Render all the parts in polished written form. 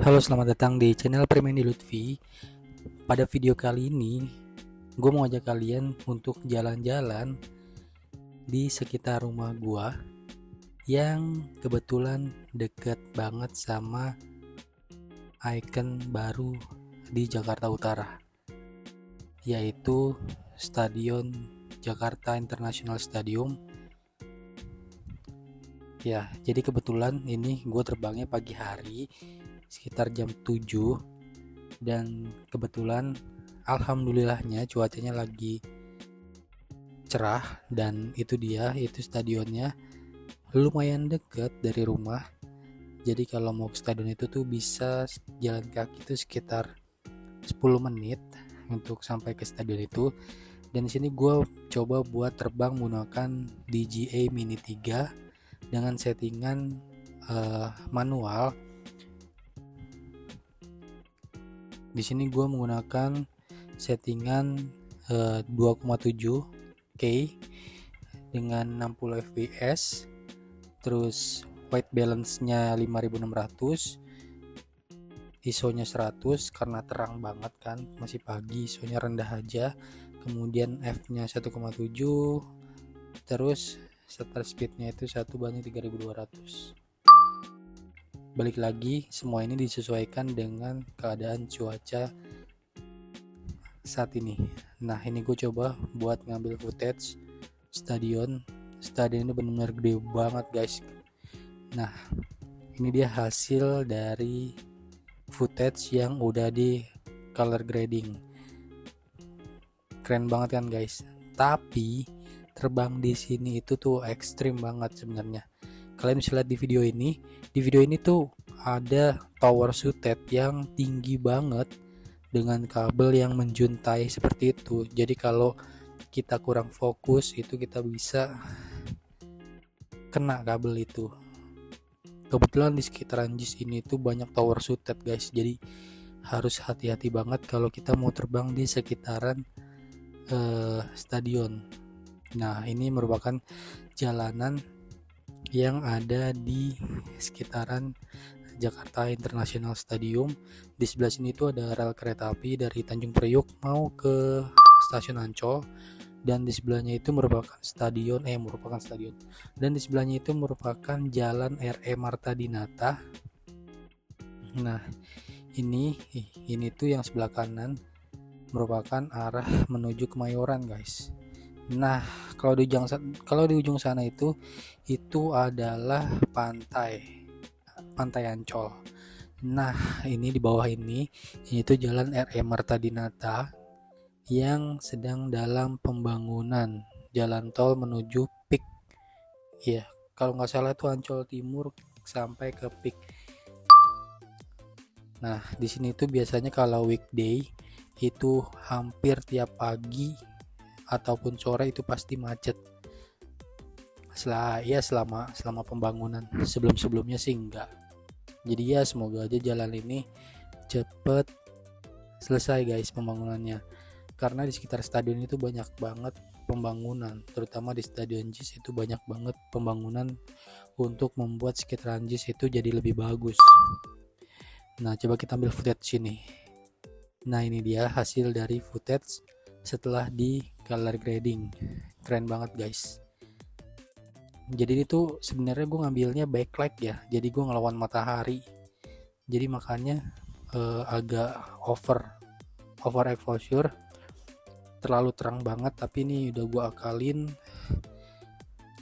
Halo, selamat datang di channel Primendi Lutfi. Pada video kali ini, gue mau ajak kalian untuk jalan-jalan di sekitar rumah gue yang kebetulan deket banget sama ikon baru di Jakarta Utara, yaitu Stadion Jakarta International Stadium. Ya, jadi kebetulan ini gue terbangnya pagi hari sekitar jam 7, dan kebetulan alhamdulillahnya cuacanya lagi cerah, dan itu stadionnya lumayan deket dari rumah. Jadi kalau mau ke stadion itu tuh bisa jalan kaki itu sekitar 10 menit untuk sampai ke stadion itu. Dan di sini gue coba buat terbang menggunakan DJI Mini 3 dengan settingan manual. Di sini gue menggunakan settingan 2,7K dengan 60 fps, terus white balance-nya 5600, ISO-nya 100 karena terang banget kan, masih pagi, ISO-nya rendah aja. Kemudian f-nya 1,7, terus shutter speed-nya itu 1:3200. Balik lagi, semua ini disesuaikan dengan keadaan cuaca saat ini. Nah, ini gue coba buat ngambil footage stadion ini benar-benar gede banget guys. Nah, ini dia hasil dari footage yang udah di color grading. Keren banget kan guys. Tapi terbang di sini itu tuh ekstrim banget sebenarnya. Kalian bisa lihat di video ini tuh ada tower sutet yang tinggi banget dengan kabel yang menjuntai seperti itu. Jadi kalau kita kurang fokus itu kita bisa kena kabel itu. Kebetulan di sekitaran JIS ini tuh banyak tower sutet guys. Jadi harus hati-hati banget kalau kita mau terbang di sekitaran stadion. Nah, ini merupakan jalanan yang ada di sekitaran Jakarta International Stadium. Di sebelah sini tuh ada rel kereta api dari Tanjung Priok mau ke stasiun Ancol, dan di sebelahnya itu merupakan stadion dan di sebelahnya itu merupakan jalan RE Marta Dinata. Nah, ini tuh yang sebelah kanan merupakan arah menuju Kemayoran guys. Nah, kalau di ujung sana itu adalah pantai Ancol. Nah, ini di bawah ini itu jalan RE Marta Dinata yang sedang dalam pembangunan, jalan tol menuju PIK. Ya, kalau nggak salah itu Ancol Timur sampai ke PIK. Nah, di sini tuh biasanya kalau weekday itu hampir tiap pagi ataupun sore itu pasti macet. Selama pembangunan. Sebelumnya sih enggak. Jadi ya semoga aja jalan ini cepet selesai guys pembangunannya. Karena di sekitar stadion itu banyak banget pembangunan, terutama di Stadion JIS itu banyak banget pembangunan untuk membuat sekitaran JIS itu jadi lebih bagus. Nah, coba kita ambil footage sini. Nah, ini dia hasil dari footage setelah di color grading. Keren banget guys. Jadi itu sebenarnya gue ngambilnya backlight ya, jadi gue ngelawan matahari, jadi makanya agak over exposure, terlalu terang banget. Tapi ini udah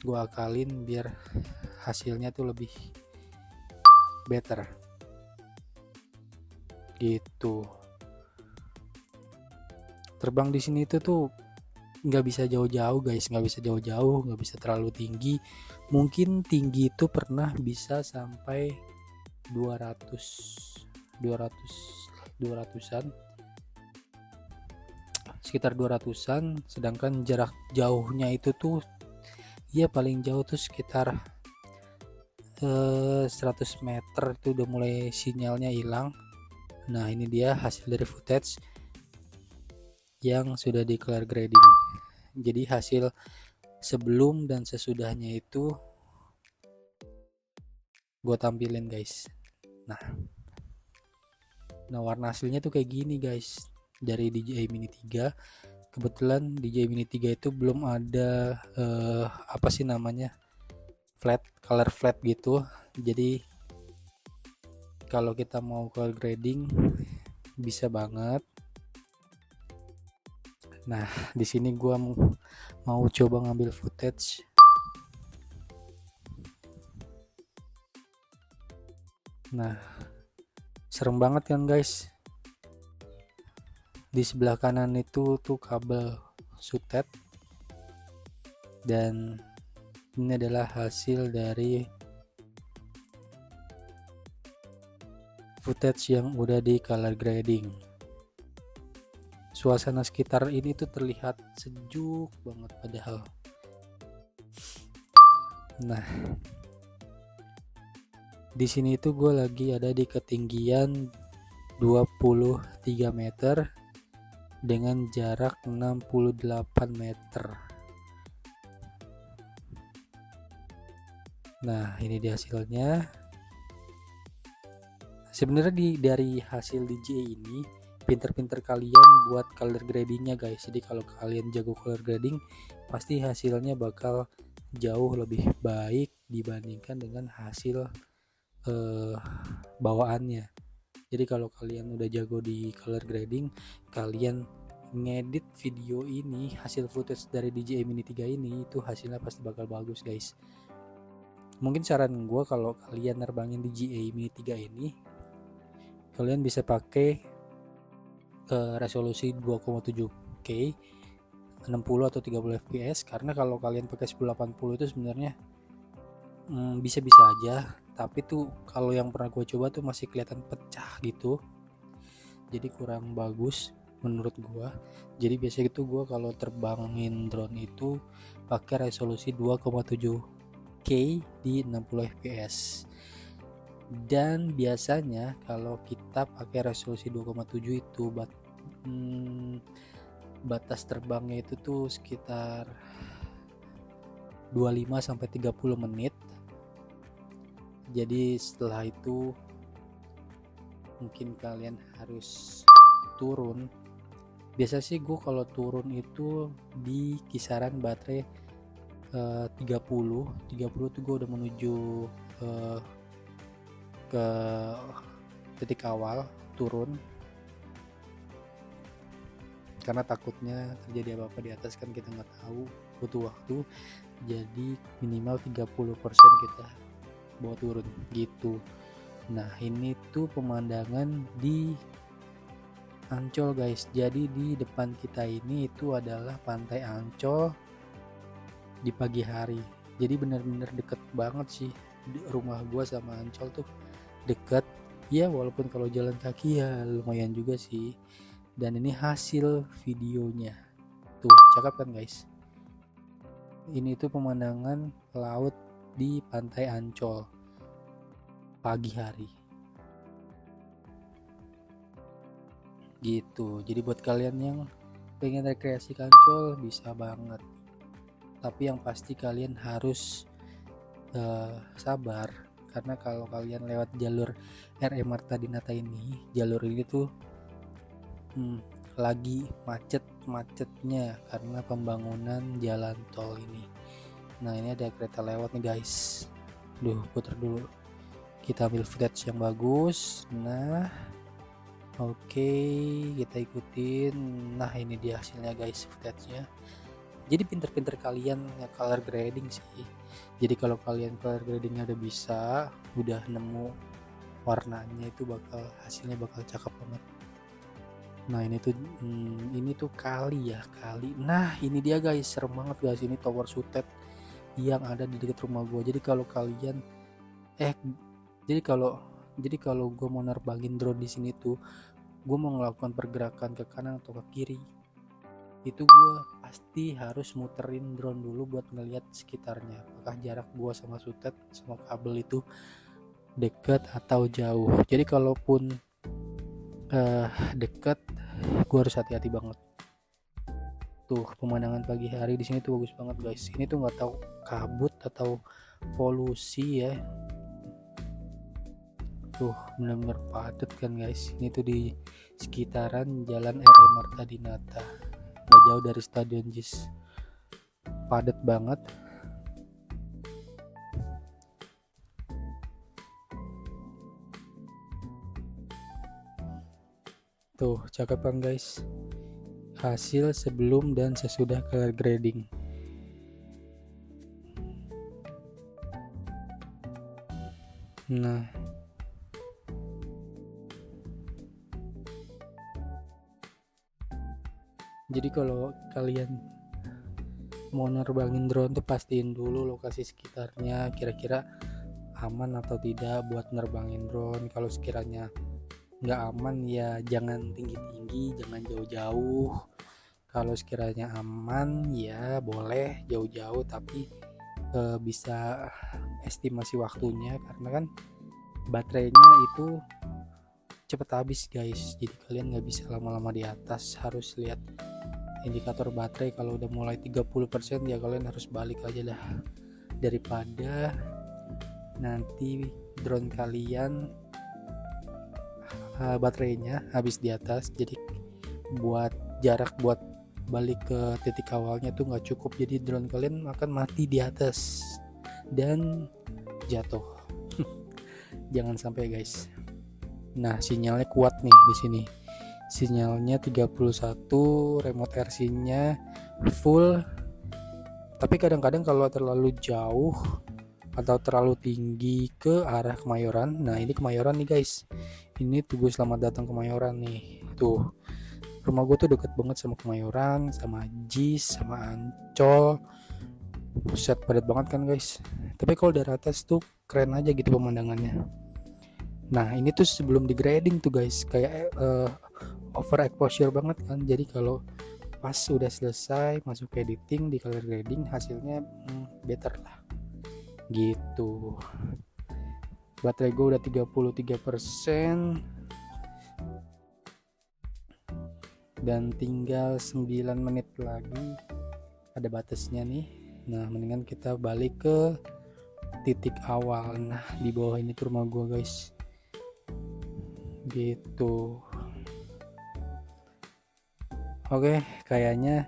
gue akalin biar hasilnya tuh lebih better gitu. Terbang di sini tuh nggak bisa jauh-jauh guys, nggak bisa terlalu tinggi. Mungkin tinggi itu pernah bisa sampai 200-an, sekitar 200-an, sedangkan jarak jauhnya itu tuh ya paling jauh tuh sekitar 100 meter itu udah mulai sinyalnya hilang. Nah, ini dia hasil dari footage yang sudah di color grading. Jadi hasil sebelum dan sesudahnya itu gue tampilin guys. Nah, Nah warna aslinya tuh kayak gini guys, dari DJI Mini 3. Kebetulan DJI Mini 3 itu belum ada apa sih namanya, flat color flat gitu. Jadi kalau kita mau color grading bisa banget. Nah di sini gua mau coba ngambil footage. Nah serem banget kan guys. Di sebelah kanan itu tuh kabel sutet, dan ini adalah hasil dari footage yang udah di color grading. Suasana sekitar ini tuh terlihat sejuk banget padahal. Nah di sini tuh gue lagi ada di ketinggian 23 meter dengan jarak 68 meter. Nah ini dia hasilnya. Sebenarnya dari hasil DJI ini pinter-pinter kalian buat color gradingnya guys. Jadi kalau kalian jago color grading pasti hasilnya bakal jauh lebih baik dibandingkan dengan hasil bawaannya. Jadi kalau kalian udah jago di color grading, kalian ngedit video ini, hasil footage dari DJI Mini 3 ini itu hasilnya pasti bakal bagus guys. Mungkin saran gue kalau kalian nerbangin DJI Mini 3 ini, kalian bisa pakai resolusi 2,7K 60 atau 30 fps, karena kalau kalian pakai 1080 itu sebenarnya bisa-bisa aja, tapi tuh kalau yang pernah gue coba tuh masih kelihatan pecah gitu, jadi kurang bagus menurut gue. Jadi biasanya itu gue kalau terbangin drone itu pakai resolusi 2,7K di 60 fps. Dan biasanya kalau kita pakai resolusi 2,7 itu batas terbangnya itu tuh sekitar 25 sampai 30 menit. Jadi setelah itu mungkin kalian harus turun. Biasa sih gue kalau turun itu di kisaran baterai 30 tuh gue udah menuju ke titik awal turun, karena takutnya terjadi apa-apa di atas kan kita nggak tahu, butuh waktu. Jadi minimal 30% kita bawa turun gitu. Nah ini tuh pemandangan di Ancol guys. Jadi di depan kita ini itu adalah pantai Ancol di pagi hari. Jadi benar-benar deket banget sih, rumah gua sama Ancol tuh deket ya, walaupun kalau jalan kaki ya lumayan juga sih. Dan ini hasil videonya tuh, cakep kan guys. Ini tuh pemandangan laut di pantai Ancol pagi hari gitu. Jadi buat kalian yang pengen rekreasi ke Ancol bisa banget, tapi yang pasti kalian harus sabar, karena kalau kalian lewat jalur RE Marta Dinata ini, jalur ini tuh lagi macet-macetnya karena pembangunan jalan tol ini. Nah ini ada kereta lewat nih guys. Putar dulu, kita ambil footage yang bagus. Nah oke, kita ikutin. Nah ini dia hasilnya guys, footage-nya. Jadi pinter-pinter kalian color grading sih. Jadi kalau kalian color gradingnya udah bisa, udah nemu warnanya, itu hasilnya bakal cakep banget. Nah ini tuh kali. Nah ini dia guys, serem banget guys. Ini tower sutet yang ada di dekat rumah gue. Jadi kalau kalian jadi kalau gue mau nerbangin drone di sini tuh, gue mau melakukan pergerakan ke kanan atau ke kiri, itu gue pasti harus muterin drone dulu buat ngeliat sekitarnya, apakah jarak gue sama sutet sama kabel itu dekat atau jauh. Jadi kalaupun dekat, gue harus hati-hati banget. Tuh pemandangan pagi hari di sini tuh bagus banget guys. Ini tuh nggak tahu kabut atau polusi ya. Tuh bener-bener padat kan guys. Ini tuh di sekitaran Jalan R.E. Marta Dinata, nggak jauh dari Stadion JIS. Padat banget. Tuh cakep kan guys, hasil sebelum dan sesudah color grading. Nah, jadi kalau kalian mau nerbangin drone tuh pastiin dulu lokasi sekitarnya kira-kira aman atau tidak buat nerbangin drone. Kalau sekiranya nggak aman ya jangan tinggi-tinggi, jangan jauh-jauh. Kalau sekiranya aman ya boleh jauh-jauh, tapi bisa estimasi waktunya karena kan baterainya itu cepet habis guys. Jadi kalian nggak bisa lama-lama di atas, harus lihat indikator baterai. Kalau udah mulai 30% ya kalian harus balik aja dah, daripada nanti drone kalian baterainya habis di atas. Jadi buat jarak buat balik ke titik awalnya tuh nggak cukup, jadi drone kalian akan mati di atas dan jatuh. Jangan sampai guys. Nah sinyalnya kuat nih di sini, sinyalnya 31, remote RC-nya full. Tapi kadang-kadang kalau terlalu jauh atau terlalu tinggi ke arah Kemayoran, nah ini Kemayoran nih guys, ini Tugu Selamat Datang Kemayoran nih. Tuh rumah gue tuh deket banget sama Kemayoran, sama JIS, sama Ancol. Buset padat banget kan guys. Tapi kalau dari atas tuh keren aja gitu pemandangannya. Nah ini tuh sebelum di grading tuh guys, kayak over exposure banget kan. Jadi kalau pas udah selesai masuk editing di color grading hasilnya better lah gitu. Baterai gue udah 33% dan tinggal 9 menit lagi ada batasnya nih. Nah mendingan kita balik ke titik awal. Nah di bawah ini tuh rumah gue guys gitu. Oke, kayaknya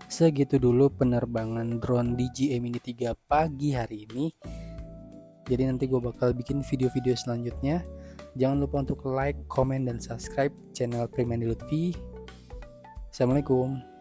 segitu dulu penerbangan drone DJI Mini 3 pagi hari ini. Jadi nanti gue bakal bikin video-video selanjutnya. Jangan lupa untuk like, comment, dan subscribe channel Primendi Lutfi. Assalamualaikum.